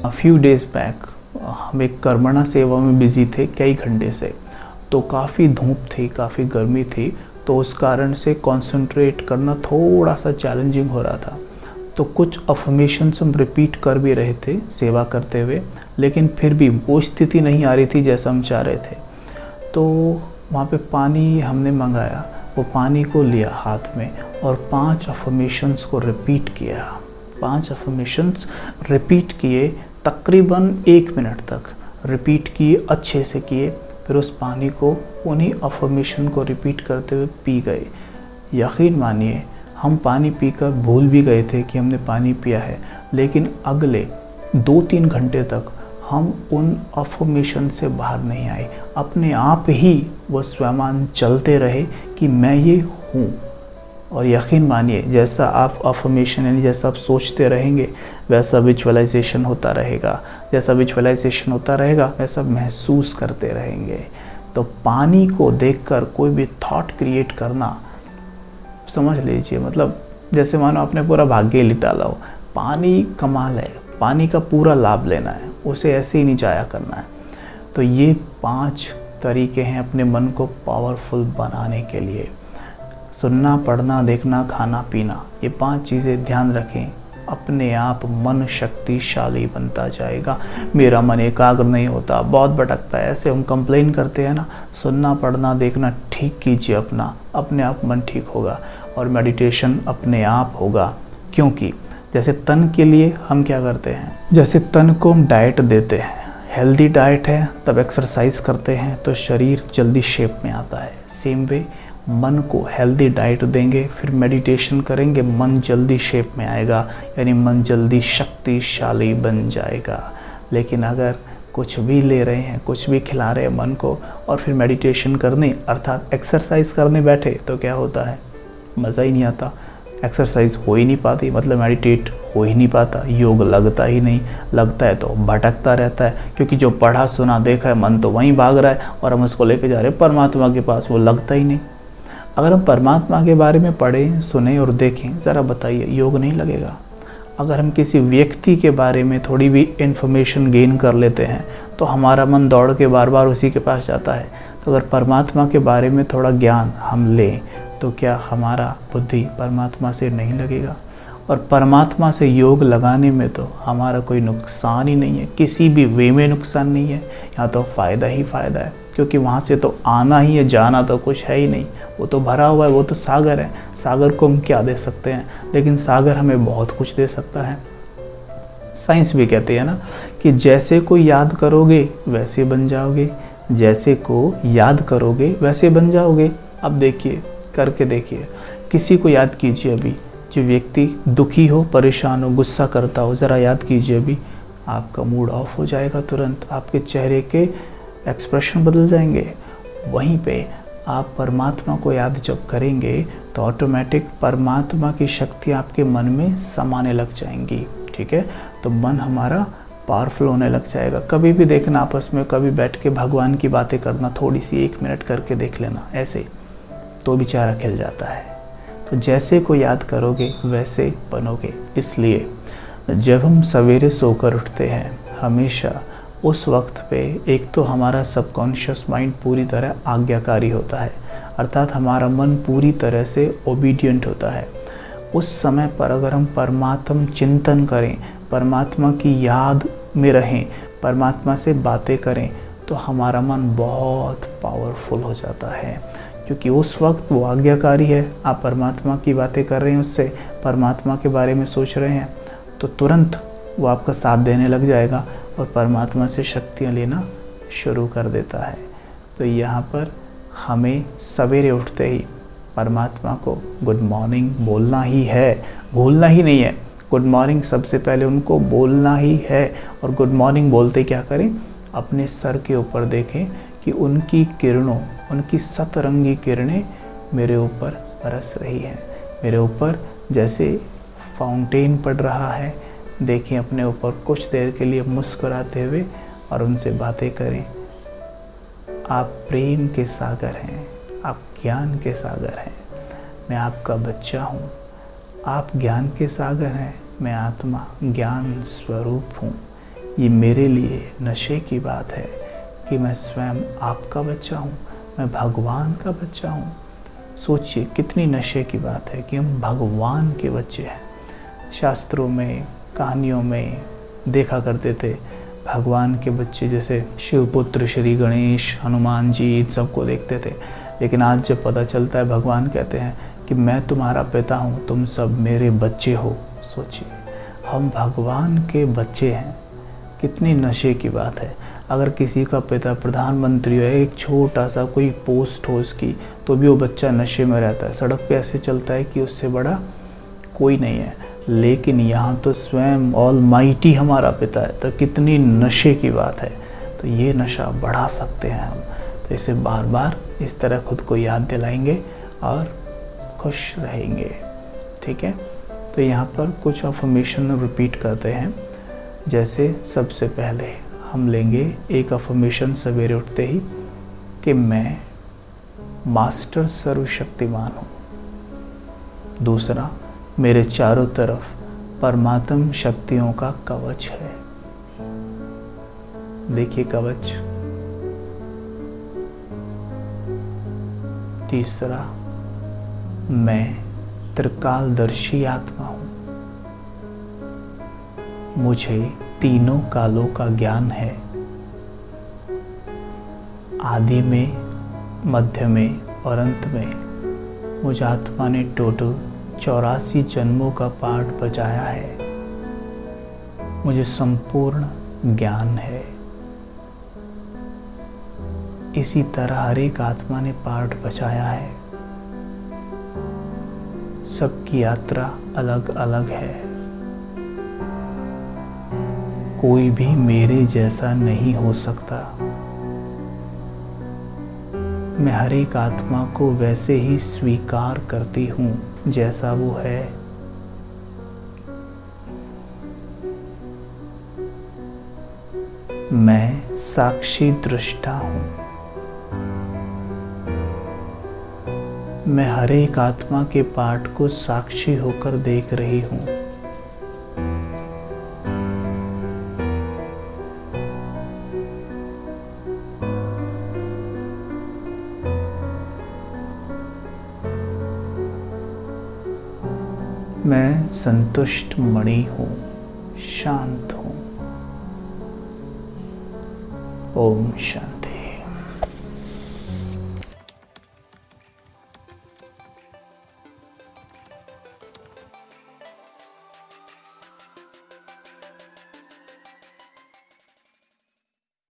Few days back हम एक कर्मणा सेवा में बिज़ी थे कई घंटे से, तो काफ़ी धूप थी, काफ़ी गर्मी थी, तो उस कारण से कंसंट्रेट करना थोड़ा सा चैलेंजिंग हो रहा था। तो कुछ अफर्मेशंस हम रिपीट कर भी रहे थे सेवा करते हुए, लेकिन फिर भी वो स्थिति नहीं आ रही थी जैसा हम चाह रहे थे। तो वहाँ पे पानी हमने मंगाया, वो पानी को लिया हाथ में और 5 अफर्मेशंस को रिपीट किया। 5 अफर्मेशंस रिपीट किए, तकरीबन 1 मिनट तक रिपीट किए, अच्छे से किए। फिर उस पानी को उन्हीं अफर्मेशन को रिपीट करते हुए पी गए। यकीन मानिए हम पानी पीकर भूल भी गए थे कि हमने पानी पिया है, लेकिन अगले 2-3 घंटे तक हम उन अफर्मेशन से बाहर नहीं आए। अपने आप ही वो स्वयं चलते रहे कि मैं ये हूँ। और यकीन मानिए जैसा आप अफर्मेशन यानी जैसा आप सोचते रहेंगे वैसा विजुअलाइजेशन होता रहेगा, जैसा विजुअलाइजेशन होता रहेगा वैसा महसूस करते रहेंगे। तो पानी को देखकर कोई भी थॉट क्रिएट करना, समझ लीजिए मतलब जैसे मानो आपने पूरा भाग्य लिट डाला हो। पानी कमाल है, पानी का पूरा लाभ लेना है, उसे ऐसे ही नहीं जाया करना है। तो ये 5 तरीके हैं अपने मन को पावरफुल बनाने के लिए। सुनना, पढ़ना, देखना, खाना, पीना, ये 5 चीज़ें ध्यान रखें, अपने आप मन शक्तिशाली बनता जाएगा। मेरा मन एकाग्र नहीं होता, बहुत भटकता है, ऐसे हम कंप्लेन करते हैं ना। सुनना, पढ़ना, देखना ठीक कीजिए अपने आप मन ठीक होगा और मेडिटेशन अपने आप होगा। क्योंकि जैसे तन के लिए हम क्या करते हैं, जैसे तन को हम डाइट देते हैं, हेल्दी डाइट है, तब एक्सरसाइज करते हैं तो शरीर जल्दी शेप में आता है। सेम वे मन को हेल्दी डाइट देंगे, फिर मेडिटेशन करेंगे, मन जल्दी शेप में आएगा, यानी मन जल्दी शक्तिशाली बन जाएगा। लेकिन अगर कुछ भी ले रहे हैं, कुछ भी खिला रहे हैं मन को और फिर मेडिटेशन करने अर्थात एक्सरसाइज करने बैठे तो क्या होता है, मज़ा ही नहीं आता। एक्सरसाइज हो ही नहीं पाती, मतलब मेडिटेट हो ही नहीं पाता, योग लगता ही नहीं, लगता है तो भटकता रहता है। क्योंकि जो पढ़ा सुना देखा है मन तो वहीं भाग रहा है और हम उसको लेके जा रहे हैं परमात्मा के पास, वो लगता ही नहीं। अगर हम परमात्मा के बारे में पढ़ें, सुने और देखें, ज़रा बताइए योग नहीं लगेगा। अगर हम किसी व्यक्ति के बारे में थोड़ी भी इन्फॉर्मेशन गेन कर लेते हैं तो हमारा मन दौड़ के बार बार उसी के पास जाता है। तो अगर परमात्मा के बारे में थोड़ा ज्ञान हम लें तो क्या हमारा बुद्धि परमात्मा से नहीं लगेगा? और परमात्मा से योग लगाने में तो हमारा कोई नुकसान ही नहीं है, किसी भी वे में नुकसान नहीं है, यहाँ तो फ़ायदा ही फ़ायदा है। क्योंकि वहाँ से तो आना ही है, जाना तो कुछ है ही नहीं, वो तो भरा हुआ है, वो तो सागर है। सागर को हम क्या दे सकते हैं, लेकिन सागर हमें बहुत कुछ दे सकता है। साइंस भी कहते हैं ना कि जैसे को याद करोगे वैसे बन जाओगे, जैसे को याद करोगे वैसे बन जाओगे। अब देखिए, करके देखिए, किसी को याद कीजिए अभी, जो व्यक्ति दुखी हो, परेशान हो, गुस्सा करता हो, ज़रा याद कीजिए अभी, आपका मूड ऑफ हो जाएगा तुरंत, आपके चेहरे के एक्सप्रेशन बदल जाएंगे। वहीं पे आप परमात्मा को याद जब करेंगे तो ऑटोमेटिक परमात्मा की शक्ति आपके मन में समाने लग जाएंगी। ठीक है, तो मन हमारा पावरफुल होने लग जाएगा। कभी भी देखना आपस में, कभी बैठ के भगवान की बातें करना, थोड़ी सी 1 मिनट करके देख लेना ऐसे, तो बेचारा खिल जाता है। तो जैसे को याद करोगे वैसे बनोगे। इसलिए जब हम सवेरे सोकर उठते हैं हमेशा उस वक्त पे एक तो हमारा सबकॉन्शियस माइंड पूरी तरह आज्ञाकारी होता है, अर्थात हमारा मन पूरी तरह से ओबीडियंट होता है। उस समय पर अगर हम परमात्म चिंतन करें, परमात्मा की याद में रहें, परमात्मा से बातें करें तो हमारा मन बहुत पावरफुल हो जाता है। क्योंकि उस वक्त वो आज्ञाकारी है, आप परमात्मा की बातें कर रहे हैं, उससे परमात्मा के बारे में सोच रहे हैं, तो तुरंत वो आपका साथ देने लग जाएगा और परमात्मा से शक्तियाँ लेना शुरू कर देता है। तो यहाँ पर हमें सवेरे उठते ही परमात्मा को गुड मॉर्निंग बोलना ही है, भूलना ही नहीं है। गुड मॉर्निंग सबसे पहले उनको बोलना ही है। और गुड मॉर्निंग बोलते क्या करें, अपने सर के ऊपर देखें कि उनकी किरणों, उनकी सतरंगी किरणें मेरे ऊपर बरस रही हैं, मेरे ऊपर जैसे फाउंटेन पड़ रहा है। देखें अपने ऊपर, कुछ देर के लिए मुस्कुराते हुए और उनसे बातें करें। आप प्रेम के सागर हैं, आप ज्ञान के सागर हैं, मैं आपका बच्चा हूँ। आप ज्ञान के सागर हैं, मैं आत्मा ज्ञान स्वरूप हूँ। ये मेरे लिए नशे की बात है कि मैं स्वयं आपका बच्चा हूँ, मैं भगवान का बच्चा हूँ। सोचिए कितनी नशे की बात है कि हम भगवान के बच्चे हैं। शास्त्रों में, कहानियों में देखा करते थे भगवान के बच्चे, जैसे शिवपुत्र श्री गणेश, हनुमान जी, इन सबको देखते थे। लेकिन आज जब पता चलता है, भगवान कहते हैं कि मैं तुम्हारा पिता हूँ, तुम सब मेरे बच्चे हो। सोचिए हम भगवान के बच्चे हैं, कितनी नशे की बात है। अगर किसी का पिता प्रधानमंत्री हो, एक छोटा सा कोई पोस्ट हो उसकी, तो भी वो बच्चा नशे में रहता है, सड़क पे ऐसे चलता है कि उससे बड़ा कोई नहीं है। लेकिन यहाँ तो स्वयं ऑलमाइटी हमारा पिता है, तो कितनी नशे की बात है। तो ये नशा बढ़ा सकते हैं हम। तो इसे बार बार इस तरह खुद को याद दिलाएंगे और खुश रहेंगे। ठीक है, तो यहाँ पर कुछ अफर्मेशन रिपीट करते हैं। जैसे सबसे पहले हम लेंगे एक अफर्मेशन सवेरे उठते ही कि मैं मास्टर सर्वशक्तिमान हूँ। दूसरा, मेरे चारों तरफ परमात्म शक्तियों का कवच है। देखिए कवच। तीसरा, मैं त्रिकालदर्शी आत्मा हूँ, मुझे तीनों कालों का ज्ञान है। आदि में, मध्य में और अंत में मुझ आत्मा ने टोटल 84 जन्मों का पाठ बजाया है। मुझे संपूर्ण ज्ञान है। इसी तरह हर एक आत्मा ने पाठ बजाया है। सबकी यात्रा अलग अलग है। कोई भी मेरे जैसा नहीं हो सकता। मैं हर एक आत्मा को वैसे ही स्वीकार करती हूँ जैसा वो है। मैं साक्षी दृष्टा हूँ। मैं हर एक आत्मा के पाठ को साक्षी होकर देख रही हूँ। मैं संतुष्ट मणि हूँ, शांत हूँ। ओम शांति।